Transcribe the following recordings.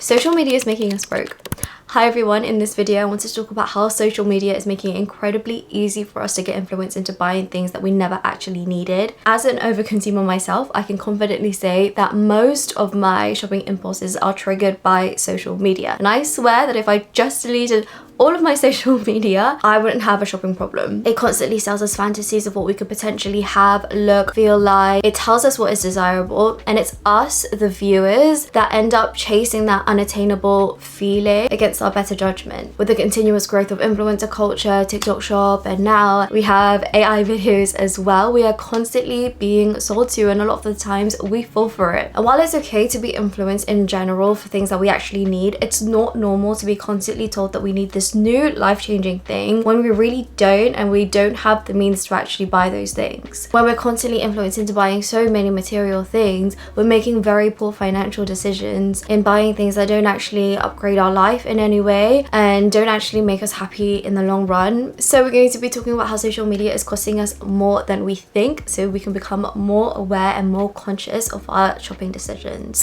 Social media is making us broke. Hi everyone, in this video I want to talk about how social media is making it incredibly easy for us to get influenced into buying things that we never actually needed. As an overconsumer myself, I can confidently say that most of my shopping impulses are triggered by social media. And I swear that if I just deleted all of my social media, I wouldn't have a shopping problem. It constantly sells us fantasies of what we could potentially have, look, feel like. It tells us what is desirable, and it's us, the viewers, that end up chasing that unattainable feeling against our better judgment. With the continuous growth of influencer culture, TikTok shop, and now we have AI videos as well, we are constantly being sold to, and a lot of the times we fall for it. And while it's okay to be influenced in general for things that we actually need, it's not normal to be constantly told that we need this new life-changing thing when we really don't, and we don't have the means to actually buy those things. When we're constantly influenced into buying so many material things, we're making very poor financial decisions in buying things that don't actually upgrade our life in any way and don't actually make us happy in the long run. So we're going to be talking about how social media is costing us more than we think, so we can become more aware and more conscious of our shopping decisions.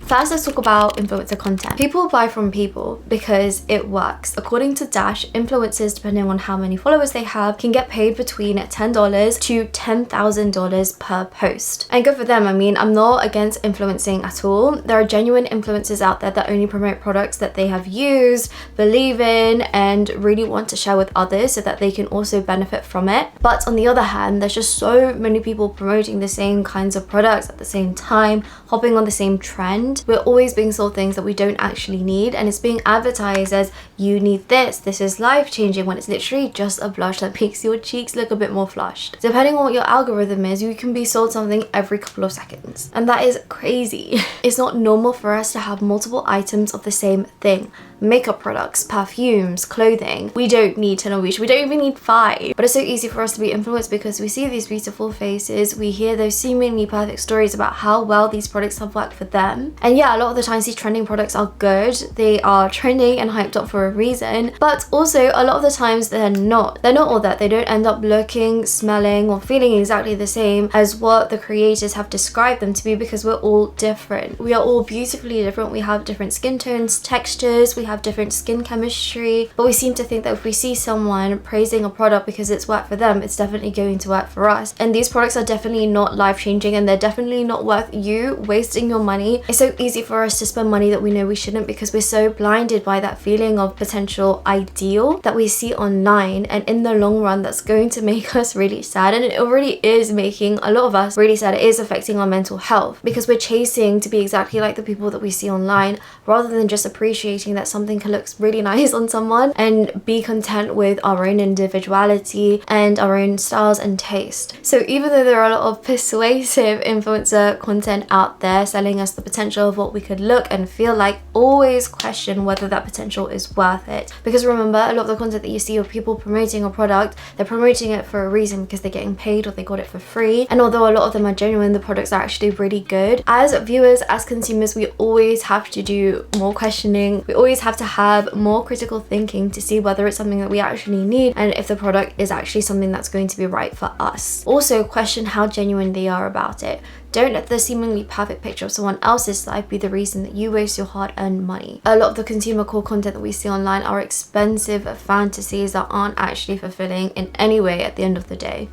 First, let's talk about influencer content. People buy from people because it works. According to Dash, influencers, depending on how many followers they have, can get paid between $10 to $10,000 per post. And good for them. I mean, I'm not against influencing at all. There are genuine influencers out there that only promote products that they have used, believe in, and really want to share with others so that they can also benefit from it. But on the other hand, there's just so many people promoting the same kinds of products at the same time, hopping on the same trend. We're always being sold things that we don't actually need, and it's being advertised as you need this is life-changing, when it's literally just a blush that makes your cheeks look a bit more flushed. Depending on what your algorithm is, you can be sold something every couple of seconds, and that is crazy. It's not normal for us to have multiple items of the same thing. Makeup products, perfumes, clothing. We don't need 10 of each. We don't even need 5. But it's so easy for us to be influenced because we see these beautiful faces, we hear those seemingly perfect stories about how well these products have worked for them. And yeah, a lot of the times these trending products are good. They are trending and hyped up for a reason, but also a lot of the times they're not. They're not all that. They don't end up looking, smelling, or feeling exactly the same as what the creators have described them to be, because we're all different. We are all beautifully different. We have different skin tones, textures, we have different skin chemistry, but we seem to think that if we see someone praising a product because it's worked for them, it's definitely going to work for us. And these products are definitely not life-changing, and they're definitely not worth you wasting your money. It's so easy for us to spend money that we know we shouldn't because we're so blinded by that feeling of potential ideal that we see online, and in the long run that's going to make us really sad. And it already is making a lot of us really sad. It is affecting our mental health because we're chasing to be exactly like the people that we see online, rather than just appreciating that something can look really nice on someone and be content with our own individuality and our own styles and taste. So even though there are a lot of persuasive influencer content out there selling us the potential of what we could look and feel like, always question whether that potential is worth it. Because remember, a lot of the content that you see of people promoting a product, they're promoting it for a reason, because they're getting paid or they got it for free. And although a lot of them are genuine, the products are actually really good. As viewers, as consumers, we always have to do more questioning. We always have to have more critical thinking to see whether it's something that we actually need and if the product is actually something that's going to be right for us. Also, question how genuine they are about it. Don't let the seemingly perfect picture of someone else's life be the reason that you waste your hard-earned money. A lot of the consumer core content that we see online are expensive fantasies that aren't actually fulfilling in any way at the end of the day.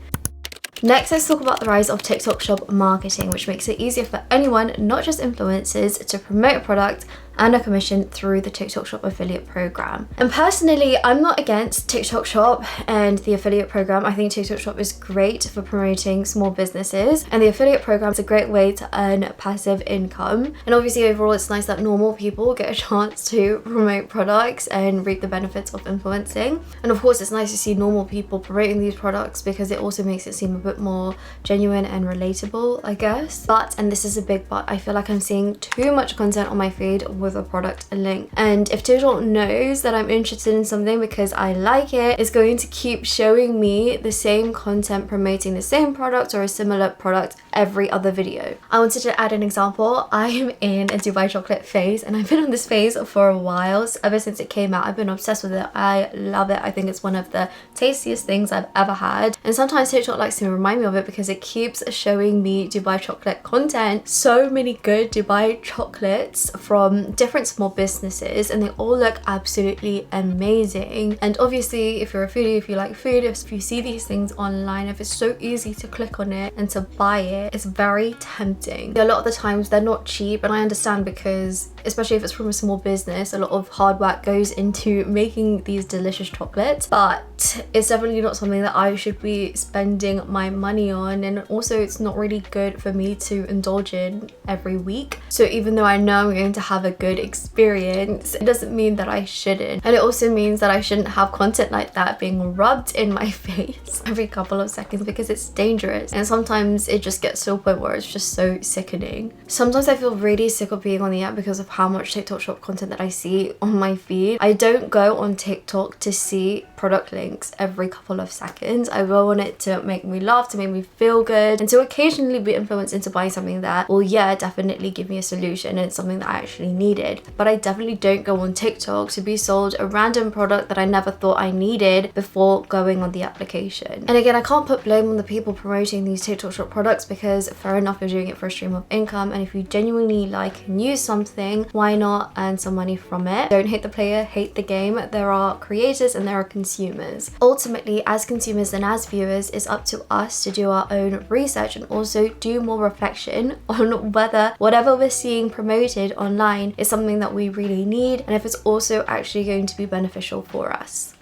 Next, let's talk about the rise of TikTok shop marketing, which makes it easier for anyone, not just influencers, to promote a product and a commission through the TikTok shop affiliate program. And personally, I'm not against TikTok shop and the affiliate program. I think TikTok shop is great for promoting small businesses, and the affiliate program is a great way to earn passive income. And obviously overall, it's nice that normal people get a chance to promote products and reap the benefits of influencing. And of course, it's nice to see normal people promoting these products because it also makes it seem a bit more genuine and relatable, I guess. But, and this is a big but, I feel like I'm seeing too much content on my feed with a product link. And if TikTok knows that I'm interested in something because I like it, it's going to keep showing me the same content promoting the same product or a similar product every other video. I wanted to add an example. I am in a Dubai chocolate phase, and I've been on this phase for a while. Ever since it came out, I've been obsessed with it. I love it. I think it's one of the tastiest things I've ever had. And sometimes TikTok likes to remind me of it because it keeps showing me Dubai chocolate content. So many good Dubai chocolates from different small businesses, and they all look absolutely amazing. And obviously, if you're a foodie, if you like food, if you see these things online, if it's so easy to click on it and to buy it, it's very tempting. A lot of the times they're not cheap, and I understand because especially if it's from a small business, a lot of hard work goes into making these delicious chocolates, but it's definitely not something that I should be spending my money on. And also it's not really good for me to indulge in every week. So even though I know I'm going to have a good experience, it doesn't mean that I shouldn't. And it also means that I shouldn't have content like that being rubbed in my face every couple of seconds because it's dangerous. And sometimes it just gets to a point where it's just so sickening. Sometimes I feel really sick of being on the app because of how much TikTok shop content that I see on my feed. I don't go on TikTok to see product links every couple of seconds. I go on it to make me laugh, to make me feel good, and to occasionally be influenced into buying something that will, yeah, definitely give me a solution and it's something that I actually needed. But I definitely don't go on TikTok to be sold a random product that I never thought I needed before going on the application. And again, I can't put blame on the people promoting these TikTok shop products because fair enough, you're doing it for a stream of income, and if you genuinely like and use something, why not earn some money from it? Don't hate the player, hate the game. There are creators and there are consumers. Ultimately, as consumers and as viewers, it's up to us to do our own research and also do more reflection on whether whatever we're seeing promoted online is something that we really need, and if it's also actually going to be beneficial for us.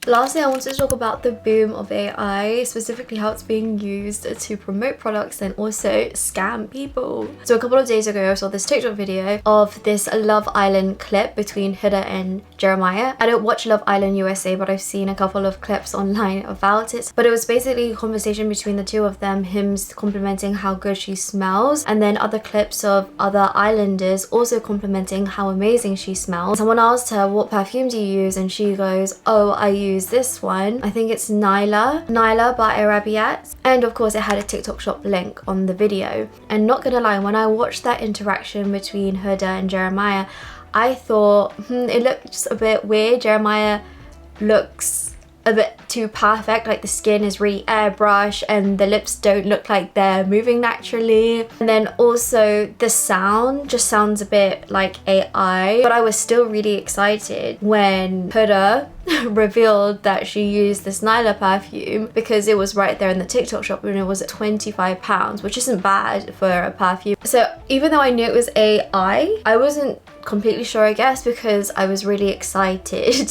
Lastly, I wanted to talk about the boom of AI, specifically how it's being used to promote products and also scam people. So a couple of days ago, I saw this TikTok video of this Love Island clip between Huda and Jeremiah. I don't watch Love Island USA, but I've seen a couple of clips online about it. But it was basically a conversation between the two of them, him complimenting how good she smells, and then other clips of other islanders also complimenting how amazing she smells. Someone asked her, what perfume do you use? And she goes, oh, I use this one. I think it's Nyla by Arabiat. And of course it had a TikTok shop link on the video. And not gonna lie, when I watched that interaction between Huda and Jeremiah, I thought, it looked just a bit weird. Jeremiah looks a bit too perfect, like the skin is really airbrushed and the lips don't look like they're moving naturally. And then also the sound just sounds a bit like AI. But I was still really excited when Huda revealed that she used this Nyla perfume because it was right there in the TikTok shop and it was at £25, which isn't bad for a perfume. So even though I knew it was AI, I wasn't completely sure, I guess, because I was really excited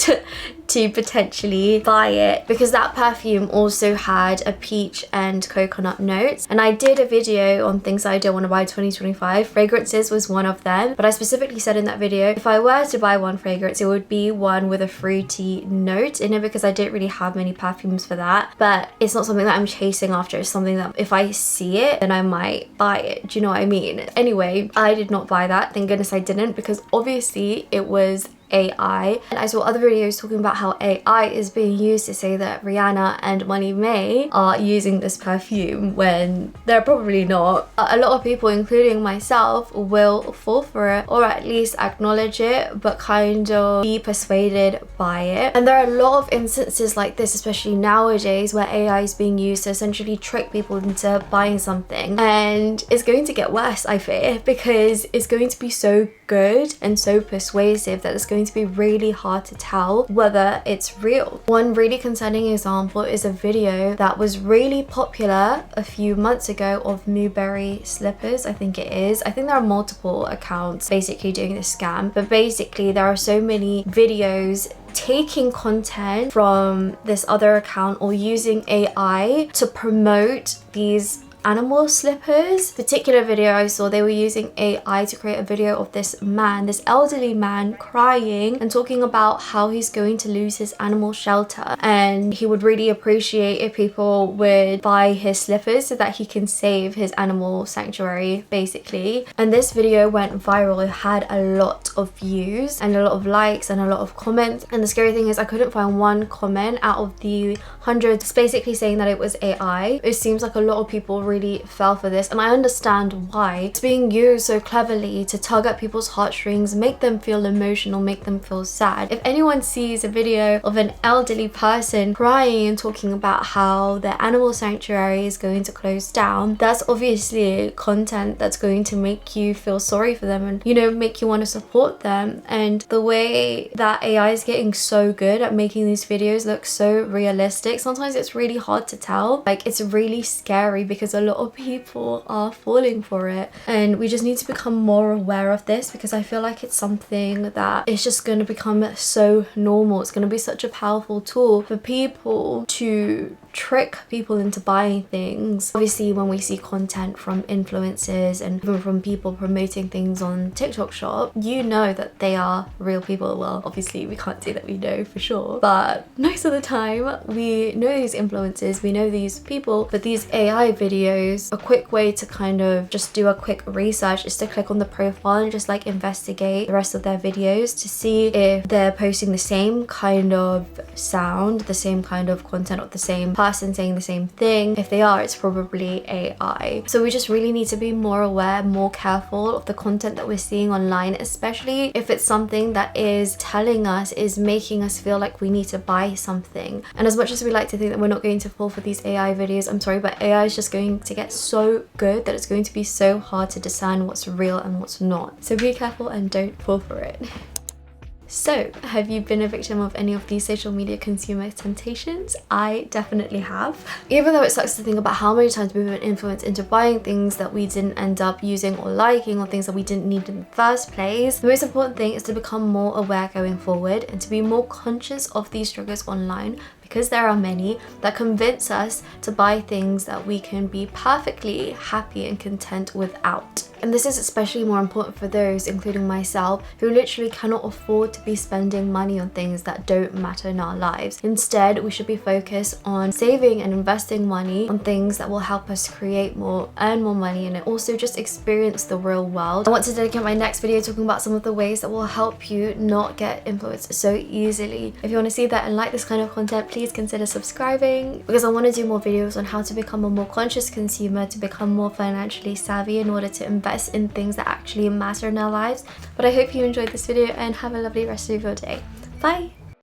to potentially buy it because that perfume also had a peach and coconut notes. And I did a video on things I don't want to buy 2025. Fragrances was one of them, but I specifically said in that video if I were to buy one fragrance, it would be one with a fruity note in it because I didn't really have many perfumes for that. But it's not something that I'm chasing after. It's something that if I see it, then I might buy it. Do you know what I mean? Anyway, I did not buy that. Thank goodness I didn't, because obviously it was AI. And I saw other videos talking about how AI is being used to say that Rihanna and Money May are using this perfume when they're probably not. A lot of people, including myself, will fall for it or at least acknowledge it but kind of be persuaded by it. And there are a lot of instances like this, especially nowadays, where AI is being used to essentially trick people into buying something. And it's going to get worse, I fear, because it's going to be so good and so persuasive that it's going to be really hard to tell whether it's real. One really concerning example is a video that was really popular a few months ago of Newberry slippers, I think it is. I think there are multiple accounts basically doing this scam, but basically there are so many videos taking content from this other account or using AI to promote these animal slippers. Particular video I saw, they were using AI to create a video of this man, this elderly man, crying and talking about how he's going to lose his animal shelter, and he would really appreciate if people would buy his slippers so that he can save his animal sanctuary, basically. And this video went viral. It had a lot of views and a lot of likes and a lot of comments, and the scary thing is I couldn't find one comment out of the hundreds basically saying that it was AI. It seems like a lot of people really fell for this, and I understand why. It's being used so cleverly to tug at people's heartstrings, make them feel emotional, make them feel sad. If anyone sees a video of an elderly person crying and talking about how their animal sanctuary is going to close down, that's obviously content that's going to make you feel sorry for them and, you know, make you want to support them. And the way that AI is getting so good at making these videos look so realistic, sometimes it's really hard to tell. Like, it's really scary because a lot of people are falling for it, and we just need to become more aware of this, because I feel like it's something that is just going to become so normal. It's going to be such a powerful tool for people to trick people into buying things. Obviously, when we see content from influencers and even from people promoting things on TikTok Shop, you know that they are real people. Well, obviously we can't say that we know for sure, but most of the time we know these influencers, we know these people. But these AI videos, a quick way to kind of just do a quick research is to click on the profile and just like investigate the rest of their videos to see if they're posting the same kind of sound, the same kind of content, or the same person saying the same thing. If they are, it's probably AI. So we just really need to be more aware, more careful of the content that we're seeing online, especially if it's something that is telling us, is making us feel like we need to buy something. And as much as we like to think that we're not going to fall for these AI videos, I'm sorry, but AI is just going to get so good that it's going to be so hard to discern what's real and what's not. So be careful and don't fall for it. So, have you been a victim of any of these social media consumer temptations? I definitely have. Even though it sucks to think about how many times we've been influenced into buying things that we didn't end up using or liking, or things that we didn't need in the first place, the most important thing is to become more aware going forward and to be more conscious of these triggers online, because there are many that convince us to buy things that we can be perfectly happy and content without. And this is especially more important for those, including myself, who literally cannot afford to be spending money on things that don't matter in our lives. Instead, we should be focused on saving and investing money on things that will help us create more, earn more money, and also just experience the real world. I want to dedicate my next video talking about some of the ways that will help you not get influenced so easily. If you want to see that and like this kind of content, please consider subscribing, because I want to do more videos on how to become a more conscious consumer, to become more financially savvy in order to invest in things that actually matter in our lives. But I hope you enjoyed this video and have a lovely rest of your day. Bye!